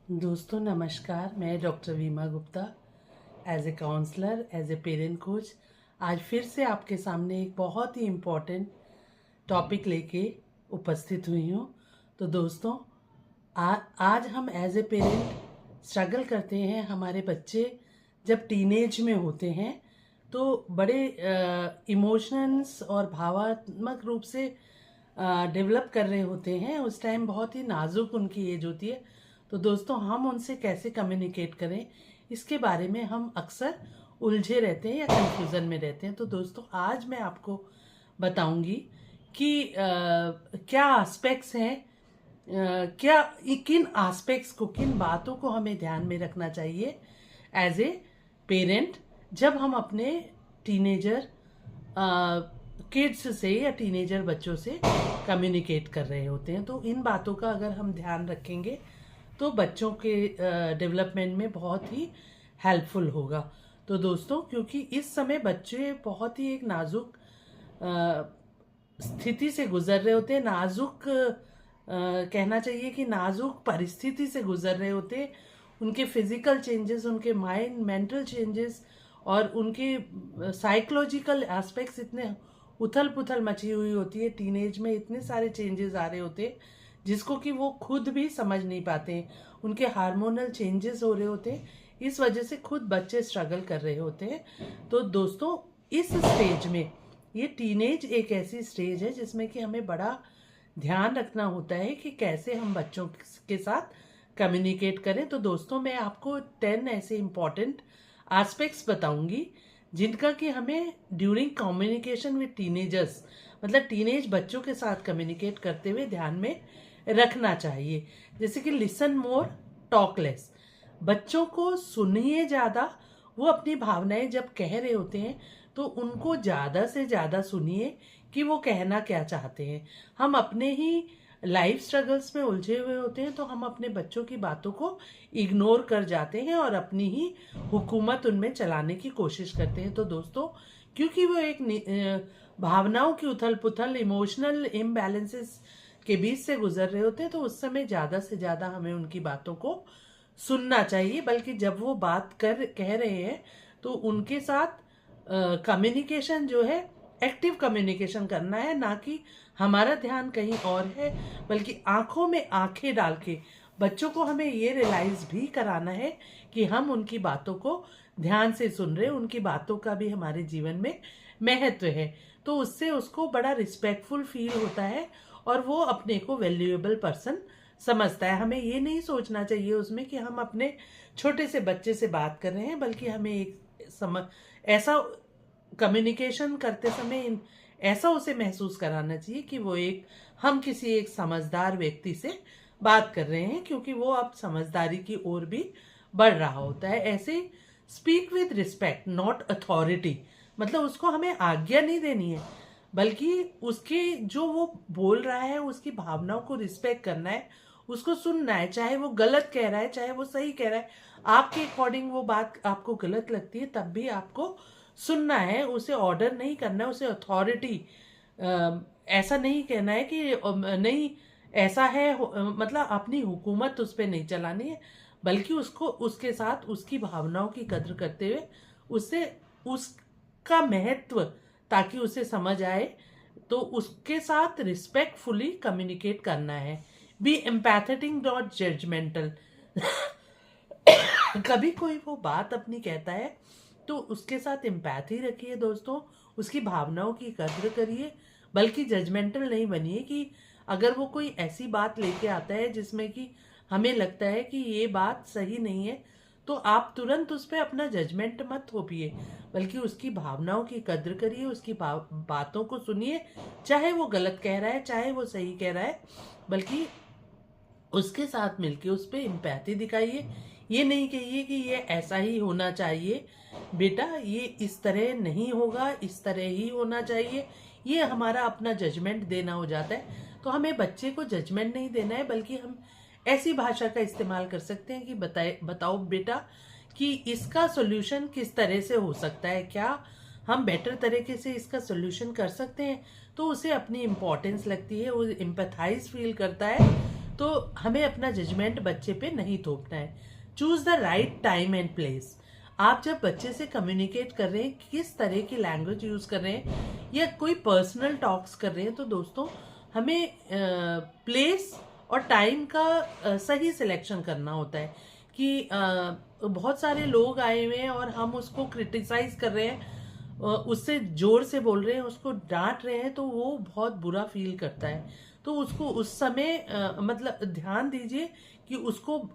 दोस्तों नमस्कार। मैं doctor Veema Gupta as a counsellor, as a parent coach आज फिर से आपके सामने एक बहुत ही इम्पोर्टेंट टॉपिक लेके उपस्थित हुई हूँ। तो दोस्तों आज हम एज ए पेरेंट स्ट्रगल करते हैं। हमारे बच्चे जब टीनेज में होते हैं तो बड़े इमोशंस और भावात्मक रूप से डेवलप कर रहे होते हैं। उस टाइम बहुत ही नाजुक उनकी एज होती है। तो दोस्तों हम उनसे कैसे कम्युनिकेट करें, इसके बारे में हम अक्सर उलझे रहते हैं या कंफ्यूजन में रहते हैं। तो दोस्तों आज मैं आपको बताऊंगी कि क्या एस्पेक्ट्स हैं, क्या किन एस्पेक्ट्स को, किन बातों को हमें ध्यान में रखना चाहिए एज ए पेरेंट जब हम अपने टीनेजर किड्स से या टीनेजर बच्चों से कम्युनिकेट कर रहे होते हैं। तो इन बातों का अगर हम ध्यान रखेंगे तो बच्चों के डेवलपमेंट में बहुत ही हेल्पफुल होगा। तो दोस्तों क्योंकि इस समय बच्चे बहुत ही एक नाजुक स्थिति से गुजर रहे होते हैं, नाजुक कहना चाहिए कि नाजुक परिस्थिति से गुजर रहे होते हैं। उनके फिजिकल चेंजेस, उनके माइंड मेंटल चेंजेस और उनके साइकोलॉजिकल एस्पेक्ट्स इतने उथल पुथल मची हुई होती है। टीनेज में इतने सारे चेंजेस आ रहे होते हैं जिसको कि वो खुद भी समझ नहीं पाते हैं। उनके हार्मोनल चेंजेस हो रहे होते हैं, इस वजह से खुद बच्चे स्ट्रगल कर रहे होते हैं। तो दोस्तों इस स्टेज में, ये टीनेज एक ऐसी स्टेज है जिसमें कि हमें बड़ा ध्यान रखना होता है कि कैसे हम बच्चों के साथ कम्युनिकेट करें। तो दोस्तों मैं आपको 10 ऐसे इम्पॉर्टेंट एस्पेक्ट्स बताऊंगी जिनका कि हमें ड्यूरिंग कम्युनिकेशन विद टीनेजर्स, मतलब टीनेज बच्चों के साथ कम्युनिकेट करते हुए ध्यान में रखना चाहिए। जैसे कि लिसन मोर टॉक लेस, बच्चों को सुनिए ज़्यादा। वो अपनी भावनाएं जब कह रहे होते हैं तो उनको ज़्यादा से ज़्यादा सुनिए कि वो कहना क्या चाहते हैं। हम अपने ही लाइफ स्ट्रगल्स में उलझे हुए होते हैं तो हम अपने बच्चों की बातों को इग्नोर कर जाते हैं और अपनी ही हुकूमत उनमें चलाने की कोशिश करते हैं। तो दोस्तों क्योंकि वो एक भावनाओं की उथल पुथल, इमोशनल इम्बैलेंसेस के बीच से गुजर रहे होते हैं, तो उस समय ज़्यादा से ज़्यादा हमें उनकी बातों को सुनना चाहिए। बल्कि जब वो बात कह रहे हैं तो उनके साथ कम्युनिकेशन जो है, एक्टिव कम्युनिकेशन करना है, ना कि हमारा ध्यान कहीं और है, बल्कि आंखों में आंखें डाल के बच्चों को हमें ये रियलाइज भी कराना है कि हम उनकी बातों को ध्यान से सुन रहे हैं, उनकी बातों का भी हमारे जीवन में महत्व है। तो उससे उसको बड़ा रिस्पेक्टफुल फील होता है और वो अपने को वैल्यूएबल पर्सन समझता है। हमें ये नहीं सोचना चाहिए उसमें कि हम अपने छोटे से बच्चे से बात कर रहे हैं, बल्कि हमें एक ऐसा कम्युनिकेशन करते समय ऐसा उसे महसूस कराना चाहिए कि वो हम किसी एक समझदार व्यक्ति से बात कर रहे हैं, क्योंकि वो अब समझदारी की ओर भी बढ़ रहा होता है। ऐसे speak with respect not authority, मतलब उसको हमें आज्ञा नहीं देनी है, बल्कि उसके जो वो बोल रहा है उसकी भावनाओं को रिस्पेक्ट करना है, उसको सुनना है। चाहे वो गलत कह रहा है, चाहे वो सही कह रहा है, आपके अकॉर्डिंग वो बात आपको गलत लगती है, तब भी आपको सुनना है। उसे ऑर्डर नहीं करना है, उसे अथॉरिटी ऐसा नहीं कहना है कि नहीं ऐसा है, मतलब अपनी हुकूमत उस पर नहीं चलानी है, बल्कि उसको उसके साथ उसकी भावनाओं की कद्र करते हुए उससे उसका महत्व, ताकि उसे समझ आए, तो उसके साथ रिस्पेक्टफुली कम्युनिकेट करना है। Be empathetic not judgemental. कभी कोई वो बात अपनी कहता है तो उसके साथ एम्पैथी रखिए दोस्तों, उसकी भावनाओं की कद्र करिए, बल्कि जजमेंटल नहीं बनिए कि अगर वो कोई ऐसी बात लेके आता है जिसमें कि हमें लगता है कि ये बात सही नहीं है, तो आप तुरंत उस पर अपना जजमेंट मत थोपिए, बल्कि उसकी भावनाओं की कद्र करिए, उसकी बातों को सुनिए। चाहे वो गलत कह रहा है, चाहे वो सही कह रहा है, बल्कि उसके साथ मिलके उस पर एम्पैथी दिखाइए। ये नहीं कहिए कि ये ऐसा ही होना चाहिए बेटा, ये इस तरह नहीं होगा, इस तरह ही होना चाहिए। ये हमारा अपना जजमेंट देना हो जाता है। तो हमें बच्चे को जजमेंट नहीं देना है, बल्कि हम ऐसी भाषा का इस्तेमाल कर सकते हैं कि बताओ बेटा कि इसका सोल्यूशन किस तरह से हो सकता है, क्या हम बेटर तरीके से इसका सोल्यूशन कर सकते हैं। तो उसे अपनी इम्पोर्टेंस लगती है, वो एम्पैथाइज फील करता है, तो हमें अपना जजमेंट बच्चे पे नहीं थोपना है। Choose the right time and place. आप जब बच्चे से कम्युनिकेट कर रहे हैं, किस तरह की लैंग्वेज यूज कर रहे हैं या कोई पर्सनल टॉक्स कर रहे हैं, तो दोस्तों हमें प्लेस और टाइम का सही सिलेक्शन करना होता है कि बहुत सारे लोग आए हुए हैं और हम उसको क्रिटिसाइज कर रहे हैं, उससे जोर से बोल रहे हैं, उसको डांट रहे हैं, तो वो बहुत बुरा फील करता है। तो उसको उस समय मतलब ध्यान दीजिए कि उसको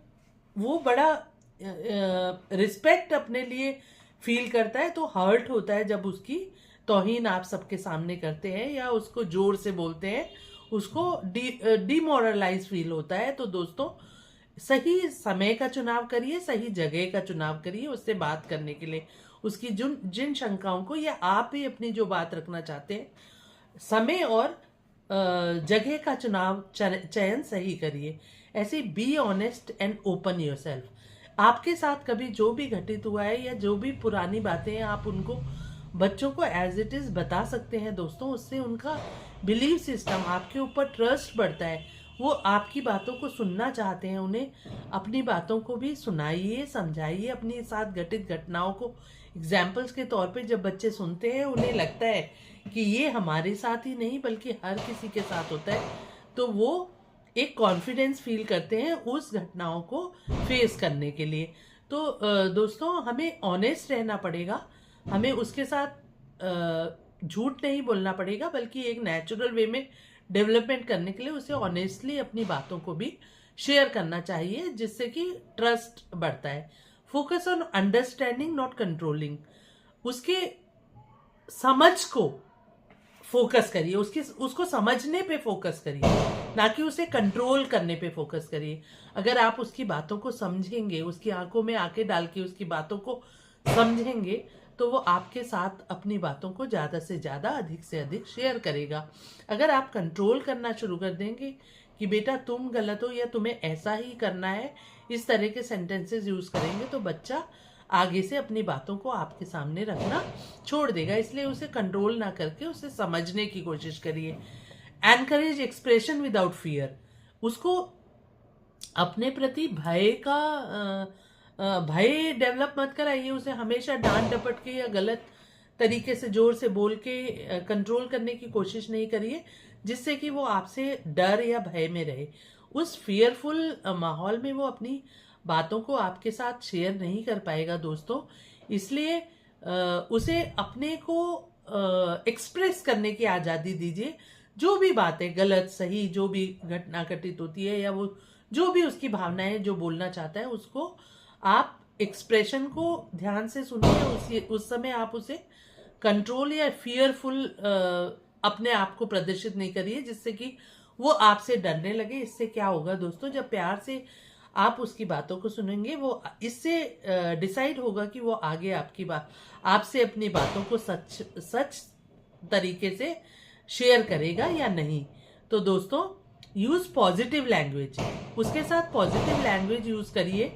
वो बड़ा रिस्पेक्ट अपने लिए फील करता है, तो हर्ट होता है जब उसकी तौहीन आप सबके सामने करते हैं या उसको जोर से बोलते हैं, उसको डिमोरलाइज फील होता है। तो दोस्तों सही समय का चुनाव करिए, सही जगह का चुनाव करिए उससे बात करने के लिए। उसकी जिन शंकाओं को या आप भी अपनी जो बात रखना चाहते हैं, समय और जगह का चयन सही करिए। ऐसे be honest and open yourself. आपके साथ कभी जो भी घटित हुआ है या जो भी पुरानी बातें हैं, आप उनको बच्चों को एज इट इज बता सकते हैं दोस्तों। उससे उनका बिलीव सिस्टम, आपके ऊपर ट्रस्ट बढ़ता है, वो आपकी बातों को सुनना चाहते हैं। उन्हें अपनी बातों को भी सुनाइए, समझाइए। अपने साथ घटित घटनाओं को एग्जाम्पल्स के तौर पे जब बच्चे सुनते हैं, उन्हें लगता है कि ये हमारे साथ ही नहीं बल्कि हर किसी के साथ होता है, तो वो एक कॉन्फिडेंस फील करते हैं उस घटनाओं को फेस करने के लिए। तो दोस्तों हमें ऑनेस्ट रहना पड़ेगा, हमें उसके साथ झूठ नहीं बोलना पड़ेगा, बल्कि एक नेचुरल वे में डेवलपमेंट करने के लिए उसे ऑनेस्टली अपनी बातों को भी शेयर करना चाहिए, जिससे कि ट्रस्ट बढ़ता है। Focus on understanding not controlling. उसके समझ को फोकस करिए, उसको समझने पे फोकस करिए, ना कि उसे कंट्रोल करने पे फोकस करिए। अगर आप उसकी बातों को समझेंगे, उसकी आंखों में आंखें डाल के उसकी बातों को समझेंगे, तो वो आपके साथ अपनी बातों को ज़्यादा से ज़्यादा, अधिक से अधिक शेयर करेगा। अगर आप कंट्रोल करना शुरू कर देंगे कि बेटा तुम गलत हो या तुम्हें ऐसा ही करना है, इस तरह के सेंटेंसेस यूज़ करेंगे, तो बच्चा आगे से अपनी बातों को आपके सामने रखना छोड़ देगा। इसलिए उसे कंट्रोल ना करके उसे समझने की कोशिश करिए। Encourage expression without fear. उसको अपने प्रति भय डेवलप मत कराइए। उसे हमेशा डांट डपट के या गलत तरीके से जोर से बोल के कंट्रोल करने की कोशिश नहीं करिए, जिससे कि वो आपसे डर या भय में रहे। उस फियरफुल माहौल में वो अपनी बातों को आपके साथ शेयर नहीं कर पाएगा दोस्तों। इसलिए उसे अपने को एक्सप्रेस करने की आज़ादी दीजिए। जो भी बातें गलत सही जो भी घटना घटित होती है या वो जो भी उसकी भावनाएं जो बोलना चाहता है, उसको आप एक्सप्रेशन को ध्यान से सुनिए। उस समय आप उसे कंट्रोल या फियरफुल अपने आप को प्रदर्शित नहीं करिए, जिससे कि वो आपसे डरने लगे। इससे क्या होगा दोस्तों, जब प्यार से आप उसकी बातों को सुनेंगे, वो इससे डिसाइड होगा कि वो आगे आपसे अपनी बातों को सच तरीके से शेयर करेगा या नहीं। तो दोस्तों यूज पॉजिटिव लैंग्वेज, उसके साथ पॉजिटिव लैंग्वेज यूज करिए।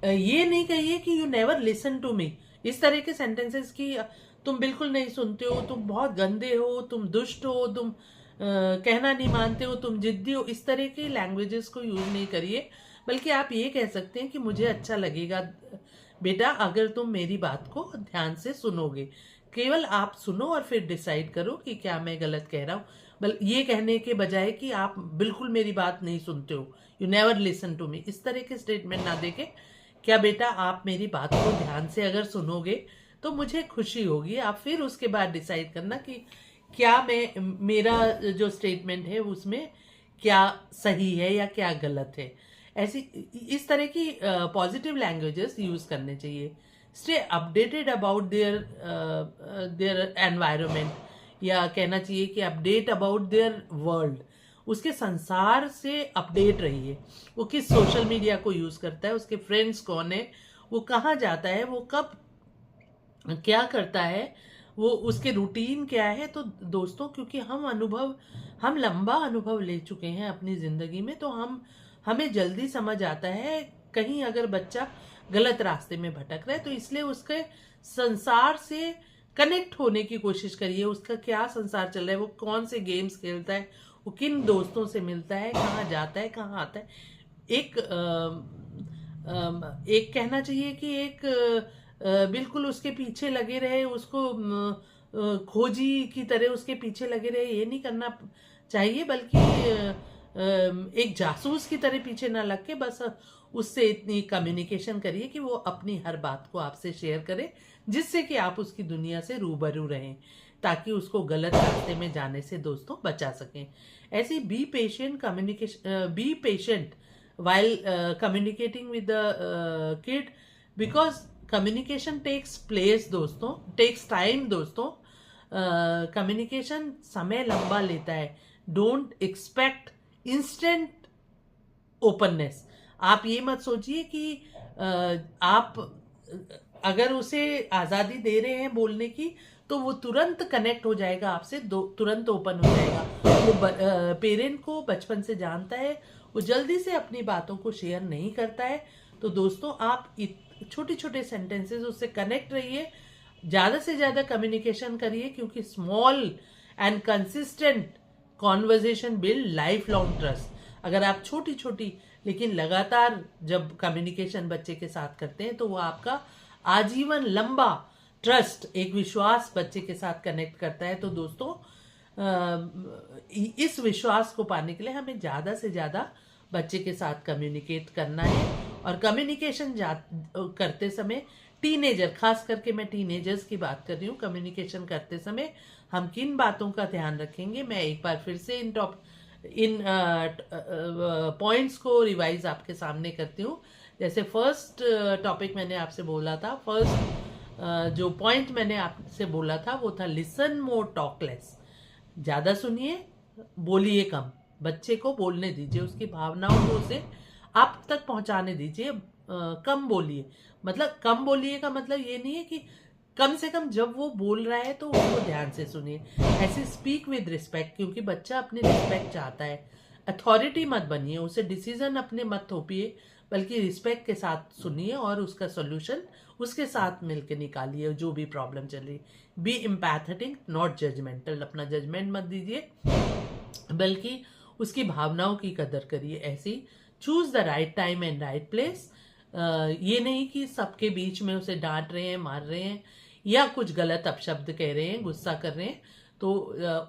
ये नहीं कहिए कि you never listen to me, इस तरह के सेंटेंसेस की तुम बिल्कुल नहीं सुनते हो, तुम बहुत गंदे हो, तुम दुष्ट हो, तुम कहना नहीं मानते हो, तुम जिद्दी हो, इस तरह के लैंग्वेजेस को यूज नहीं करिए। बल्कि आप ये कह सकते हैं कि मुझे अच्छा लगेगा बेटा अगर तुम मेरी बात को ध्यान से सुनोगे। केवल आप सुनो और फिर डिसाइड करो कि क्या मैं गलत कह रहा हूँ। ये कहने के बजाय कि आप बिल्कुल मेरी बात नहीं सुनते हो, you never listen to me, इस तरह के स्टेटमेंट ना देके क्या बेटा आप मेरी बात को ध्यान से अगर सुनोगे तो मुझे खुशी होगी। आप फिर उसके बाद डिसाइड करना कि क्या मेरा जो स्टेटमेंट है उसमें क्या सही है या क्या गलत है। इस तरह की पॉजिटिव लैंग्वेजेस यूज करने चाहिए। Stay updated about their environment, या कहना चाहिए कि अपडेट अबाउट देयर वर्ल्ड, उसके संसार से अपडेट रहिए। वो किस सोशल मीडिया को यूज करता है, उसके फ्रेंड्स कौन है, वो कहाँ जाता है, वो कब क्या करता है, वो उसके रूटीन क्या है। तो दोस्तों क्योंकि हम लंबा अनुभव ले चुके हैं अपनी जिंदगी में, तो हमें जल्दी समझ आता है कहीं अगर बच्चा गलत रास्ते में भटक रहा है, तो इसलिए उसके संसार से कनेक्ट होने की कोशिश करिए। उसका क्या संसार चल रहा है, वो कौन से गेम्स खेलता है, वो किन दोस्तों से मिलता है, कहाँ जाता है, कहाँ आता है। एक एक कहना चाहिए कि एक बिल्कुल उसके पीछे लगे रहे, उसको खोजी की तरह उसके पीछे लगे रहे, ये नहीं करना चाहिए, बल्कि एक जासूस की तरह पीछे ना लग के बस उससे इतनी कम्युनिकेशन करिए कि वो अपनी हर बात को आपसे शेयर करे, जिससे कि आप उसकी दुनिया से रूबरू रहें, ताकि उसको गलत रास्ते में जाने से दोस्तों बचा सकें। ऐसे be patient while communicating with the kid, because communication takes place दोस्तों, takes time दोस्तों। कम्युनिकेशन समय लंबा लेता है। Don't expect instant openness. आप ये मत सोचिए कि आप अगर उसे आज़ादी दे रहे हैं बोलने की तो वो तुरंत कनेक्ट हो जाएगा आपसे, तुरंत ओपन हो जाएगा। वो पेरेंट को बचपन से जानता है, वो जल्दी से अपनी बातों को शेयर नहीं करता है। तो दोस्तों आप छोटे छोटे सेंटेंसेस उससे कनेक्ट रहिए, ज़्यादा से ज़्यादा कम्युनिकेशन करिए, क्योंकि small and consistent conversation build life long trust. अगर आप छोटी छोटी लेकिन लगातार जब कम्युनिकेशन बच्चे के साथ करते हैं तो वो आपका आजीवन लंबा ट्रस्ट, एक विश्वास बच्चे के साथ कनेक्ट करता है। तो दोस्तों इस विश्वास को पाने के लिए हमें ज़्यादा से ज़्यादा बच्चे के साथ कम्युनिकेट करना है। और कम्युनिकेशन करते समय टीनेजर, खास करके मैं टीनेजर्स की बात कर रही हूँ, कम्युनिकेशन करते समय हम किन बातों का ध्यान रखेंगे, मैं एक बार फिर से इन पॉइंट्स को रिवाइज आपके सामने करती हूँ। जैसे फर्स्ट टॉपिक मैंने आपसे बोला था, फर्स्ट जो पॉइंट मैंने आपसे बोला था वो था लिसन मोर टॉक लेस। ज़्यादा सुनिए, बोलिए कम। बच्चे को बोलने दीजिए, उसकी भावनाओं को उसे आप तक पहुंचाने दीजिए। कम बोलिए, मतलब कम बोलिए का मतलब ये नहीं है कि कम से कम जब वो बोल रहा है तो उसको ध्यान से सुनिए। ऐसे स्पीक विद रिस्पेक्ट, क्योंकि बच्चा अपनी रिस्पेक्ट चाहता है। अथॉरिटी मत बनिए, उसे डिसीजन अपने मत थोपिए, बल्कि रिस्पेक्ट के साथ सुनिए और उसका सोल्यूशन उसके साथ मिलकर निकालिए, जो भी प्रॉब्लम चल रही। बी एम्पैथेटिक नॉट जजमेंटल, अपना जजमेंट मत दीजिए बल्कि उसकी भावनाओं की कदर करिए। ऐसी choose the right time and right place. ये नहीं कि सबके बीच में उसे डांट रहे हैं, मार रहे हैं या कुछ गलत अपशब्द कह रहे हैं, गुस्सा कर रहे हैं, तो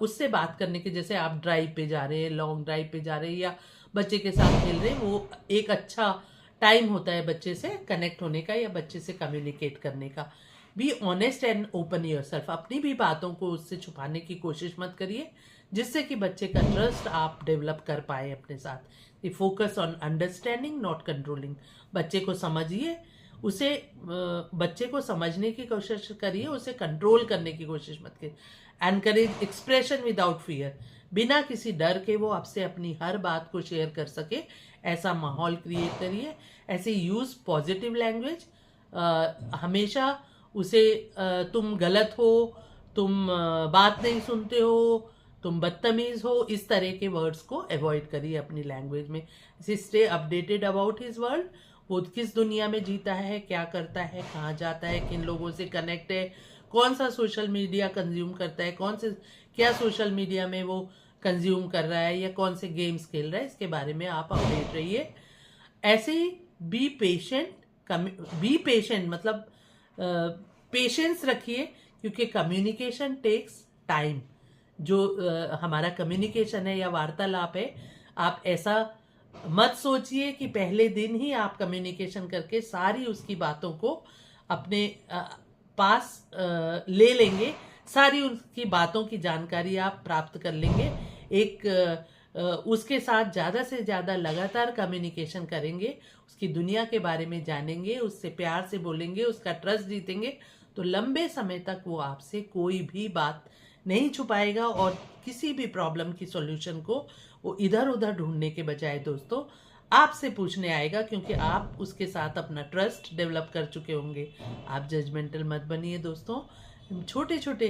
उससे बात करने के, जैसे आप ड्राइव पे जा रहे हैं, लॉन्ग ड्राइव पे जा रहे हैं या बच्चे के साथ खेल रहे हैं, वो एक अच्छा टाइम होता है बच्चे से कनेक्ट होने का या बच्चे से कम्युनिकेट करने का। Be honest and open yourself, अपनी भी बातों को उससे छुपाने की कोशिश मत करिए, जिससे कि बच्चे का ट्रस्ट आप डेवलप कर पाए अपने साथ। Focus on understanding not controlling, बच्चे को समझिए, उसे बच्चे को समझने की कोशिश करिए, उसे कंट्रोल करने की कोशिश मत करिए। एनकरेज एक्सप्रेशन विदाउट फियर, बिना किसी डर के वो आपसे अपनी हर बात को शेयर कर सके, ऐसा माहौल क्रिएट करिए। ऐसे यूज पॉजिटिव लैंग्वेज, हमेशा उसे तुम गलत हो, तुम बात नहीं सुनते हो, तुम बदतमीज हो, इस तरह के वर्ड्स को अवॉइड करिए अपनी लैंग्वेज में। Stay updated about his world, वो किस दुनिया में जीता है, क्या करता है, कहाँ जाता है, किन लोगों से कनेक्ट है, कौन सा सोशल मीडिया कंज्यूम करता है, क्या सोशल मीडिया में वो कंज्यूम कर रहा है या कौन से गेम्स खेल रहा है, इसके बारे में आप अपडेट रहिए। ऐसे ही बी पेशेंट मतलब पेशेंस रखिए, क्योंकि कम्युनिकेशन टेक्स टाइम। जो हमारा कम्युनिकेशन है या वार्तालाप है, आप ऐसा मत सोचिए कि पहले दिन ही आप कम्युनिकेशन करके सारी उसकी बातों को अपने पास ले लेंगे, सारी उसकी बातों की जानकारी आप प्राप्त कर लेंगे। उसके साथ ज़्यादा से ज़्यादा लगातार कम्युनिकेशन करेंगे, उसकी दुनिया के बारे में जानेंगे, उससे प्यार से बोलेंगे, उसका ट्रस्ट जीतेंगे, तो लंबे समय तक वो आपसे कोई भी बात नहीं छुपाएगा और किसी भी प्रॉब्लम की सॉल्यूशन को वो इधर उधर ढूंढने के बजाय दोस्तों आपसे पूछने आएगा, क्योंकि आप उसके साथ अपना ट्रस्ट डेवलप कर चुके होंगे। आप जजमेंटल मत बनिए दोस्तों। छोटे छोटे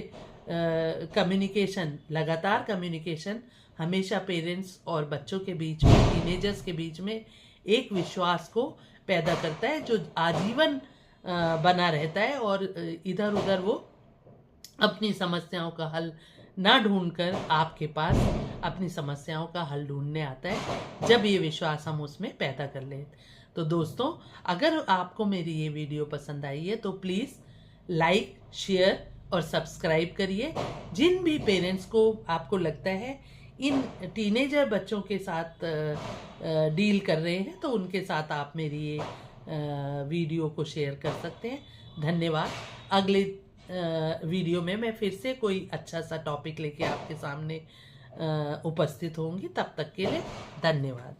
कम्युनिकेशन, लगातार कम्युनिकेशन हमेशा पेरेंट्स और बच्चों के बीच में, टीनेजर्स के बीच में एक विश्वास को पैदा करता है, जो आजीवन बना रहता है और इधर उधर वो अपनी समस्याओं का हल ना ढूंढकर आपके पास अपनी समस्याओं का हल ढूंढने आता है, जब ये विश्वास हम उसमें पैदा कर लें। तो दोस्तों, अगर आपको मेरी ये वीडियो पसंद आई है तो प्लीज़ लाइक, शेयर और सब्सक्राइब करिए। जिन भी पेरेंट्स को आपको लगता है इन टीनेजर बच्चों के साथ डील कर रहे हैं, तो उनके साथ आप मेरी ये वीडियो को शेयर कर सकते हैं। धन्यवाद। अगले वीडियो में मैं फिर से कोई अच्छा सा टॉपिक लेके आपके सामने उपस्थित होंगी। तब तक के लिए धन्यवाद।